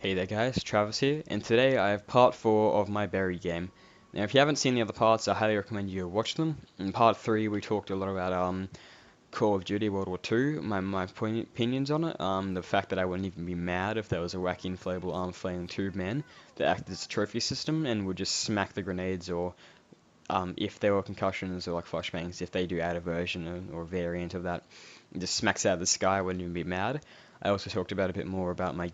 Hey there guys, Travis here, and today I have part 4 of my Berry game. Now if you haven't seen the other parts, I highly recommend you watch them. In part 3 we talked a lot about Call of Duty World War II, my opinions on it, the fact that I wouldn't even be mad if there was a wacky inflatable arm flailing tube man that acted as a trophy system and would just smack the grenades, or if there were concussions or like flashbangs, if they do add a version or variant of that, it just smacks out of the sky, I wouldn't even be mad. I also talked about a bit more about my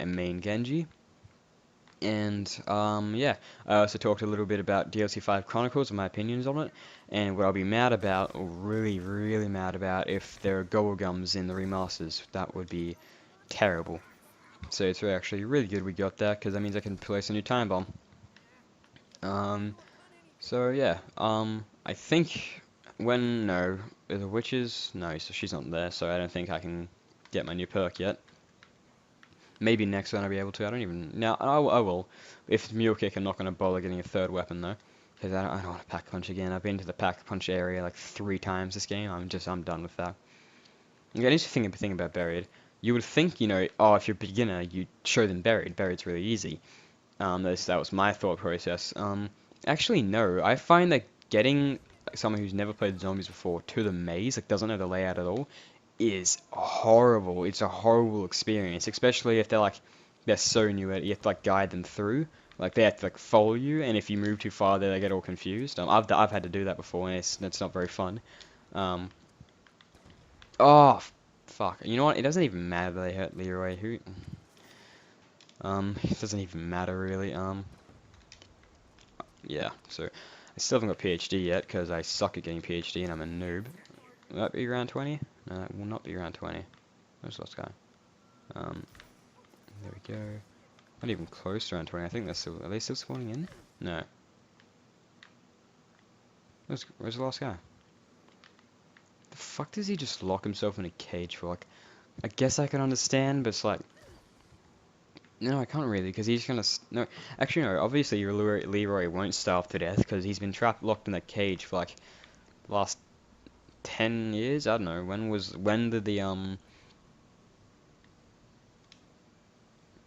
main Genji. And yeah, I also talked a little bit about DLC 5 Chronicles and my opinions on it, and what I'll be mad about, or really, really mad about, if there are Gums in the remasters. That would be terrible. So it's actually really good we got that, because that means I can place a new time bomb. Um, so yeah, I think no, the witches, no, so she's not there, so I don't think I can get my new perk yet. Maybe next one I'll be able to. I don't even. Now, I will. If Mule Kick, I'm not going to bother getting a third weapon, though. Because I don't want to pack punch again. I've been to the pack punch area like 3 times this game. I'm done with that. Okay, interesting thing about Buried. You would think, oh, if you're a beginner, you show them Buried. Buried's really easy. That was my thought process. Actually, no. I find that getting someone who's never played zombies before to the maze, like doesn't know the layout at all, is horrible. It's a horrible experience, especially if they're so new at it. You have to like guide them through. Like they have to like follow you, and if you move too far, they get all confused. I've had to do that before, and it's not very fun. Um, oh fuck. You know what? It doesn't even matter that they hurt Leroy. It doesn't even matter really. Yeah. So I still haven't got PhD yet because I suck at getting PhD and I'm a noob. Will that be round 20? No, it will not be round 20. Where's the last guy? Um, there we go. Not even close to round 20. I think are they still spawning in? No. Where's the last guy? The fuck does he just lock himself in a cage for? Like, I guess I can understand, but it's like, no, I can't really, because he's gonna, no, actually no, obviously Leroy won't starve to death, because he's been locked in that cage for like, the last 10 years? I don't know, when did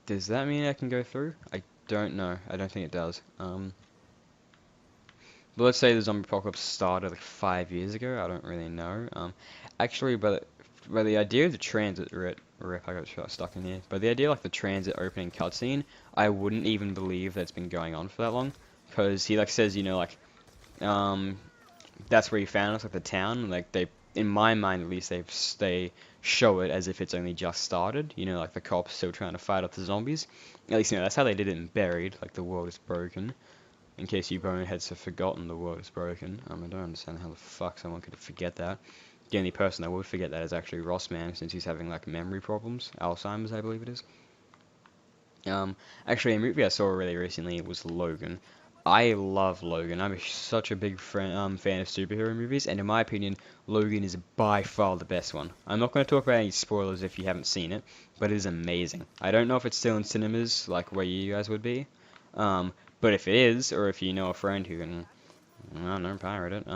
does that mean I can go through? I don't know. I don't think it does. But let's say the zombie apocalypse started like 5 years ago. I don't really know. Actually, but the idea of the transit rip, I got stuck in here. But the idea like the transit opening cutscene, I wouldn't even believe that's been going on for that long, because he like says, um, that's where he found us, like the town. Like in my mind at least, they show it as if it's only just started. Like the cops still trying to fight off the zombies. At least that's how they did it in Buried. Like the world is broken. In case you boneheads have forgotten, the world is broken. I don't understand how the fuck someone could forget that. The only person that would forget that is actually Rossman, since he's having like memory problems, Alzheimer's, I believe it is. Um, Actually, a movie I saw really recently was Logan. I love Logan. Such a big fan of superhero movies, and in my opinion, Logan is by far the best one. I'm not going to talk about any spoilers if you haven't seen it, but it is amazing. I don't know if it's still in cinemas, like where you guys would be, but if it is, or if you know a friend who can, I don't know, pirate it,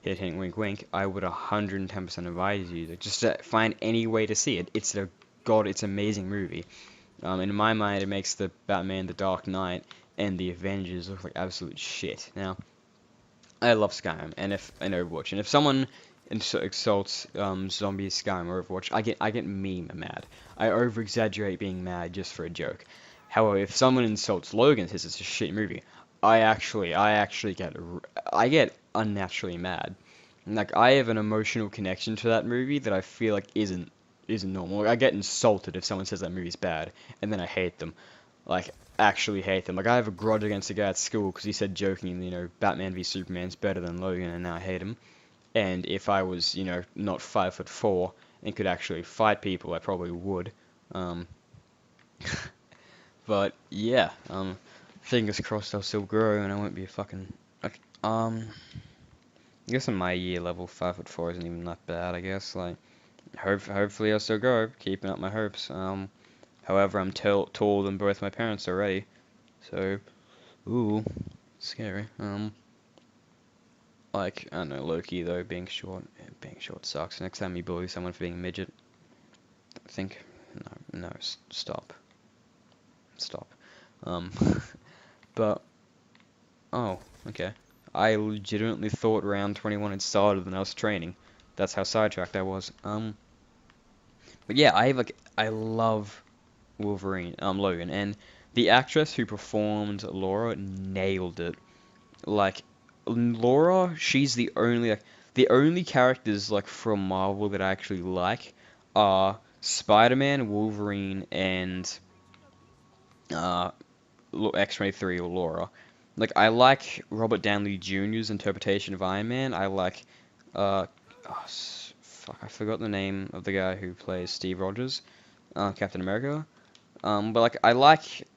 hint, wink, wink, I would 110% advise you to just find any way to see it. It's an amazing movie. And in my mind, it makes the Batman, the Dark Knight, and the Avengers look like absolute shit. Now, I love Skyrim and Overwatch, and if someone insults zombie Skyrim or Overwatch, I get meme mad. I over exaggerate being mad just for a joke. However, if someone insults Logan and says it's a shit movie, I actually get unnaturally mad. Like I have an emotional connection to that movie that I feel like isn't normal. Like, I get insulted if someone says that movie's bad, and then I hate them. Like actually hate them. Like I have a grudge against a guy at school because he said jokingly, Batman v Superman's better than Logan, and now I hate him. And if I was, not 5'4" and could actually fight people, I probably would. Um, but yeah, fingers crossed I'll still grow and I won't be a fucking. Like, I guess in my year level, 5'4" isn't even that bad. I guess hopefully I'll still grow, keeping up my hopes. However, I'm taller than both my parents already, so ooh, scary. Like I don't know, Loki though, being short sucks. Next time you bully someone for being a midget, I think no, stop. Stop. Um, but, oh, okay. I legitimately thought round 21 had started when I was training. That's how sidetracked I was. But yeah, I love Wolverine, Logan, and the actress who performed Laura nailed it. Like, Laura, she's the only characters, like, from Marvel that I actually like are Spider-Man, Wolverine, and, uh, X-23 or Laura. Like, I like Robert Downey Jr.'s interpretation of Iron Man. I like, fuck, I forgot the name of the guy who plays Steve Rogers, Captain America. But like, I like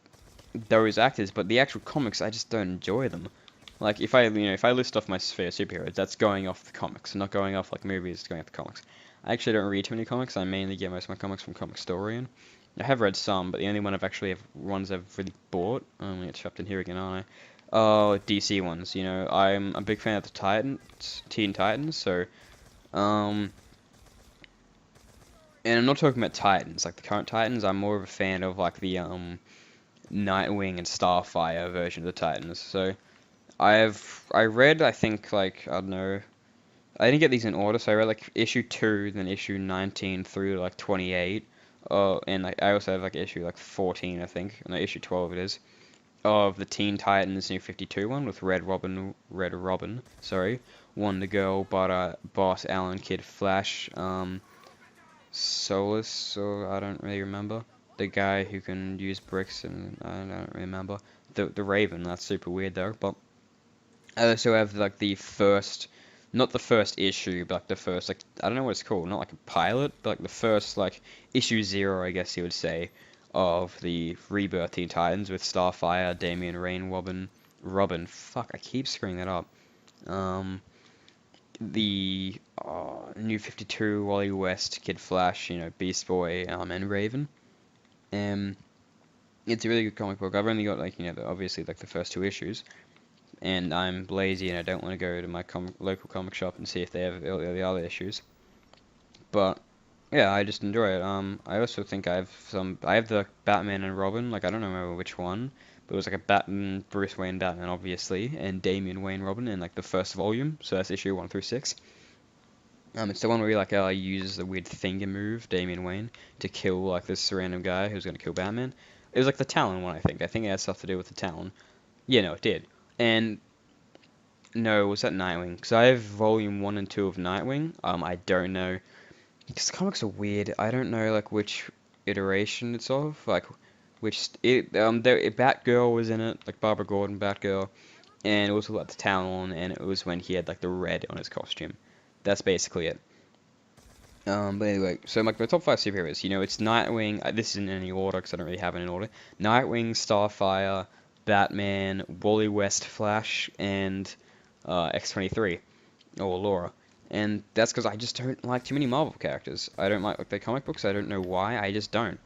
those actors, but the actual comics, I just don't enjoy them. Like, if I list off my favorite superheroes, that's going off the comics, not going off like movies, it's going off the comics. I actually don't read too many comics. I mainly get most of my comics from Comicstorian. I have read some, but the only one ones I've really bought, I'm gonna get trapped in here again, aren't I? Oh, DC ones. You know, I'm a big fan of the Teen Titans. So, um, and I'm not talking about Titans, like the current Titans. I'm more of a fan of like the Nightwing and Starfire version of the Titans. So, I read, I think, like, I don't know, I didn't get these in order, so I read like issue 2, then issue 19 through like 28. And like I also have like issue like 14, I think. No, issue 12 it is. Of the Teen Titans New 52 one with Red Robin, sorry, Wonder Girl, Boss, Allen, Kid, Flash, Solus, so I don't really remember. The guy who can use bricks, and I don't remember. The Raven, that's super weird though, but I also have like the first, not the first issue, but like the first, like, I don't know what it's called, not like a pilot, but like the first, like, issue 0, I guess you would say, of the Rebirth Teen Titans with Starfire, Damian Wayne, fuck, I keep screwing that up. The New 52, Wally West, Kid Flash, you know, Beast Boy, and Raven. It's a really good comic book. I've only got, like, you know, obviously, like, the first 2 issues. And I'm lazy and I don't want to go to my local comic shop and see if they have all the other issues. But yeah, I just enjoy it. I also think I have the Batman and Robin, like I don't remember which one, but it was like a Bruce Wayne Batman obviously, and Damian Wayne Robin in like the first volume, so that's issue 1 through 6. It's the one where he like uses the weird finger move, Damian Wayne, to kill like this random guy who's gonna kill Batman. It was like the Talon one, I think. I think it had stuff to do with the Talon. Yeah, no, it did. And no, was that Nightwing? Because I have volume 1 and 2 of Nightwing. I don't know. Because comics are weird. I don't know, like, which iteration it's of. Like, Batgirl was in it. Like, Barbara Gordon, Batgirl. And it was about the Talon, and it was when he had, like, the red on his costume. That's basically it. But anyway, so, like, my top 5 superheroes, you know, it's Nightwing. This isn't in any order, because I don't really have it in order. Nightwing, Starfire, Batman, Wally West, Flash, and X-23, or Laura. And that's because I just don't like too many Marvel characters. I don't like their comic books. I don't know why. I just don't.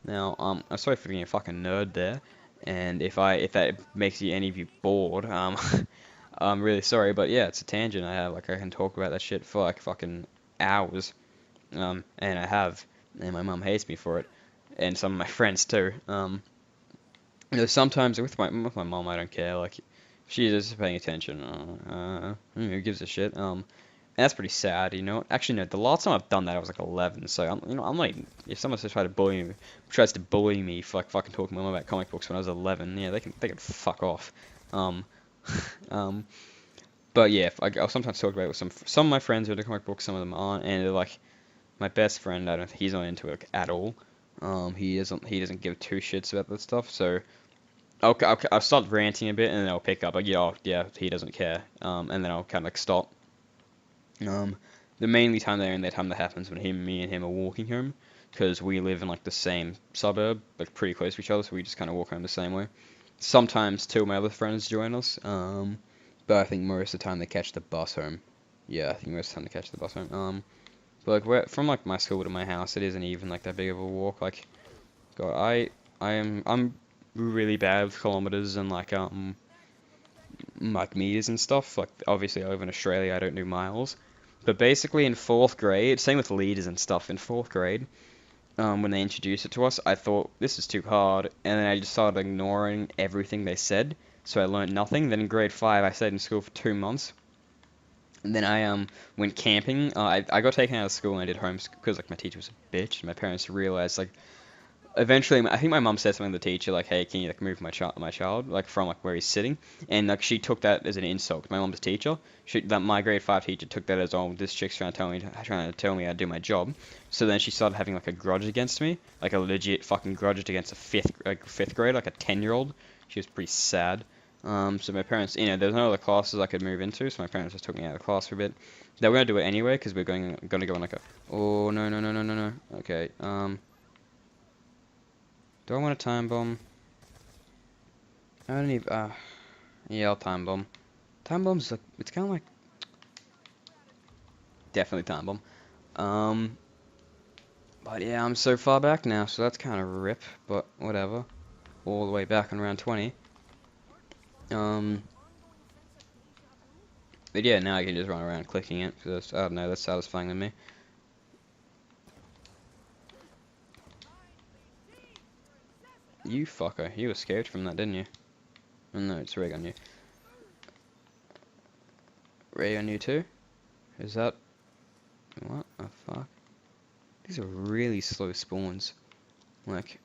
Now, I'm sorry for being a fucking nerd there, and if that makes any of you bored, I'm really sorry. But yeah, it's a tangent I have. Like I can talk about that shit for like fucking hours, and I have, and my mom hates me for it, and some of my friends too. You know, sometimes with my mom, I don't care. Like, she's just paying attention. Who gives a shit? And that's pretty sad, you know. Actually, no. The last time I've done that, I was like 11. So I'm not even. If someone tries to bully me for like fucking talking to my mom about comic books when I was 11, yeah, they can fuck off. Um, um, but yeah, I'll sometimes talk about it with some of my friends who are into comic books, some of them aren't, and they're like my best friend. I don't. He's not into it like, at all. He doesn't give 2 shits about that stuff. So. Okay, I'll start ranting a bit and then I'll pick up. Like, yeah, yeah, he doesn't care. And then I'll kind of like stop. The mainly time there and that time that happens when me and him are walking home, because we live in like the same suburb, like pretty close to each other, so we just kind of walk home the same way. Sometimes 2 of my other friends join us, but I think most of the time they catch the bus home. Yeah, I think most of the time they catch the bus home. But like from like my school to my house, it isn't even like that big of a walk. Like, God, I'm really bad with kilometers and like meters and stuff. Like obviously I live in Australia, I don't do miles. But basically in 4th grade, same with liters and stuff. In 4th grade, when they introduced it to us, I thought this is too hard, and then I just started ignoring everything they said, so I learned nothing. Then in grade 5, I stayed in school for 2 months. And then I went camping. I got taken out of school and I did homeschooling because like my teacher was a bitch. My parents realized like eventually I think my mum said something to the teacher like, "Hey, can you like move my child like from like where he's sitting?" And like she took that as an insult. My mum's teacher, my grade 5 teacher took that as, "Oh, this chick's trying to tell me how to do my job." So then she started having like a grudge against me, like a legit fucking grudge against a fifth grade, like a 10-year-old. She was pretty sad. So my parents, there was no other classes I could move into, so my parents just took me out of class for a bit. They were gonna do it anyway because we're gonna go on like a. Oh no no no no no no. Okay. Do I want a time bomb? I don't even. Yeah, I'll time bomb. Time bomb's like it's kind of like definitely time bomb. But yeah, I'm so far back now, so that's kind of rip. But whatever. All the way back on round 20. But yeah, now I can just run around clicking it, because, I don't know, that's satisfying to me. You fucker, you escaped from that, didn't you? Oh, no, it's Ray on you. Ray on you too? Is that... What the fuck? These are really slow spawns. Like...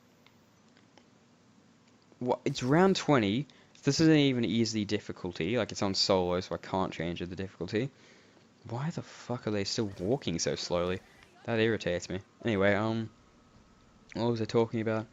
What? It's round 20. This isn't even easy difficulty. Like, it's on solo, so I can't change the difficulty. Why the fuck are they still walking so slowly? That irritates me. Anyway, what was I talking about?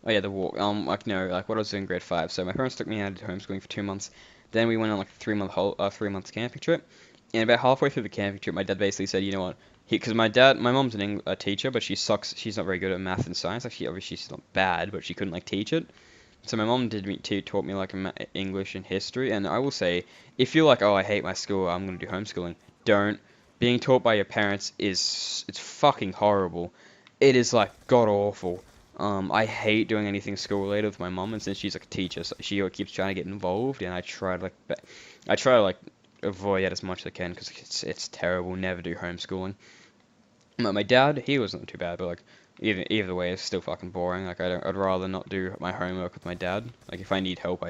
Oh yeah, the walk. Like no, like what I was doing in grade 5. So my parents took me out to homeschooling for 2 months. Then we went on like a 3 month camping trip. And about halfway through the camping trip, my dad basically said, you know what? Because my mom's a teacher, but she sucks. She's not very good at math and science. Like obviously she's not bad, but she couldn't like teach it. So my mom taught me like English and history. And I will say, if you're like, oh, I hate my school, I'm gonna do homeschooling. Don't. Being taught by your parents it's fucking horrible. It is like god awful. I hate doing anything school related with my mom, and since she's like a teacher, so she keeps trying to get involved, and I try to like avoid it as much as I can because it's terrible. Never do homeschooling. But my dad, he wasn't too bad, but like either way, it's still fucking boring. Like I'd rather not do my homework with my dad. Like if I need help,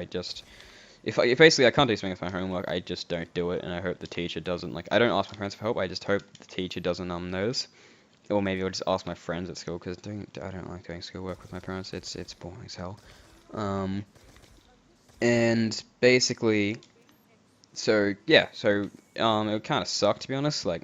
if basically I can't do something with my homework, I just don't do it, and I hope the teacher doesn't I don't ask my friends for help. I just hope the teacher doesn't notice. Or maybe I'll just ask my friends at school, because I don't like doing schoolwork with my parents. It's boring as hell. And basically, so yeah, it kind of sucked to be honest. Like,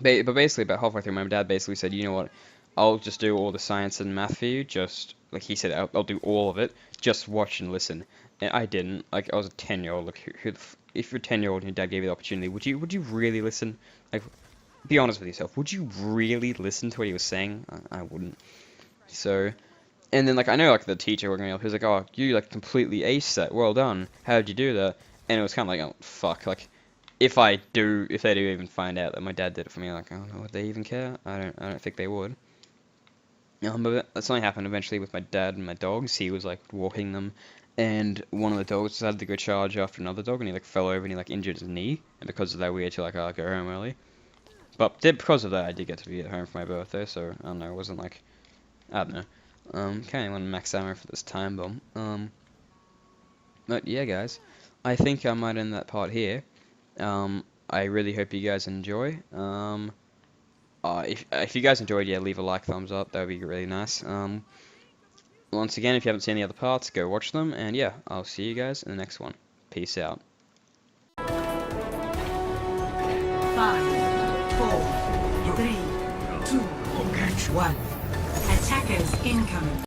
but basically about halfway through, my dad basically said, you know what, I'll just do all the science and math for you. Just like he said, I'll do all of it. Just watch and listen. And I didn't. Like I was a 10-year-old. Like if you're a 10-year-old and your dad gave you the opportunity, would you really listen? Like. Be honest with yourself. Would you really listen to what he was saying? I wouldn't. So, and then like I know like the teacher working up, he was like, "Oh, you like completely aced that. Well done. How did you do that?" And it was kind of like, "Oh fuck." Like, if they do even find out that my dad did it for me, like I don't know, would they even care? I don't think they would. But that's only happened eventually with my dad and my dogs. He was like walking them, and one of the dogs decided to go charge after another dog, and he like fell over and he like injured his knee, and because of that we had to like go home early. But because of that, I did get to be at home for my birthday, so I don't know, it wasn't like, I don't know. Kind of want to max ammo for this time bomb. But yeah, guys, I think I might end that part here. I really hope you guys enjoy. If you guys enjoyed, yeah, leave a like, thumbs up, that would be really nice. Once again, if you haven't seen any other parts, go watch them, and yeah, I'll see you guys in the next one. Peace out. 5, 4, 3, 2, 1. Attackers incoming.